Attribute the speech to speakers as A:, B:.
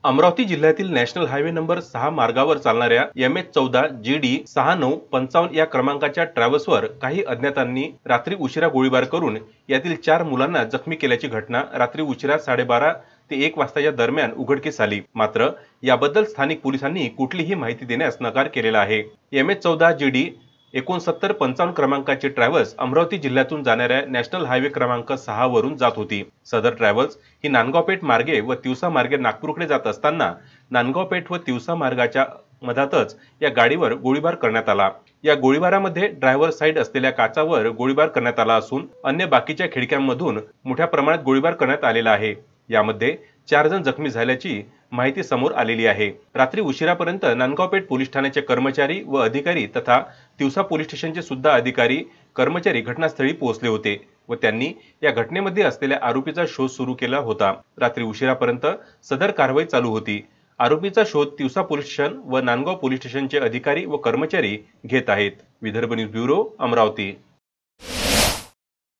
A: अमरावती जिल्ह्यातील national highway number 6 मार्गावर चालणाऱ्या MH14 GD 6955 या क्रमांकाच्या ट्रॅव्हल्सवर काही अज्ञातांनी रात्री उशिरा गोळीबार करून यातील 4 मुलांना जखमी केल्याची घटना रात्री उशिरा 12:30 ते 1 वाजताच्या दरम्यान उघडकीस आली। मात्र याबद्दल स्थानिक पोलिसांनी कुठलीही माहिती देण्यास नकार केलेला आहे। MH14 GD 6955 क्रमांकाची ट्रॅव्हल्स अमरावती जिल्ह्यातून जाणाऱ्या नॅशनल हायवे क्रमांक 6 वरून जात होती। सदर ट्रॅव्हल्स ही नांदगावपेठ मार्गे व तिवसा मार्गे नागपूरकडे जात असताना नांदगावपेठ व तिवसा मार्गाच्या मधातच या गाडीवर गोळीबार करण्यात आला। या गोळीबारामध्ये ड्रायव्हर साइड असलेल्या काचावर गोळीबार करण्यात आला असून अन्य बाकीच्या खिडक्यांमधून मोठ्या प्रमाणात गोळीबार करण्यात आलेला आहे। यामध्ये 4 जण जखमी झाल्याची माहिती समोर आलेली आहे। रात्री उशिरापर्यंत नांदगावपेठ पोलीस ठाण्याचे कर्मचारी व अधिकारी तथा तिवसा पोलीस स्टेशनचे सुद्धा अधिकारी कर्मचारी घटनास्थळी पोहोचले होते व त्यांनी या घटनेमध्ये असलेल्या आरोपीचा शोध सुरू केला होता। रात्री उशिरापर्यंत सदर कारवाई चालू होती। आरोपीचा शोध तिवसा पोलीस स्टेशन व नांदगाव पोलीस स्टेशनचे अधिकारी व कर्मचारी घेत आहेत। Vidarbha news bureau, Amravati.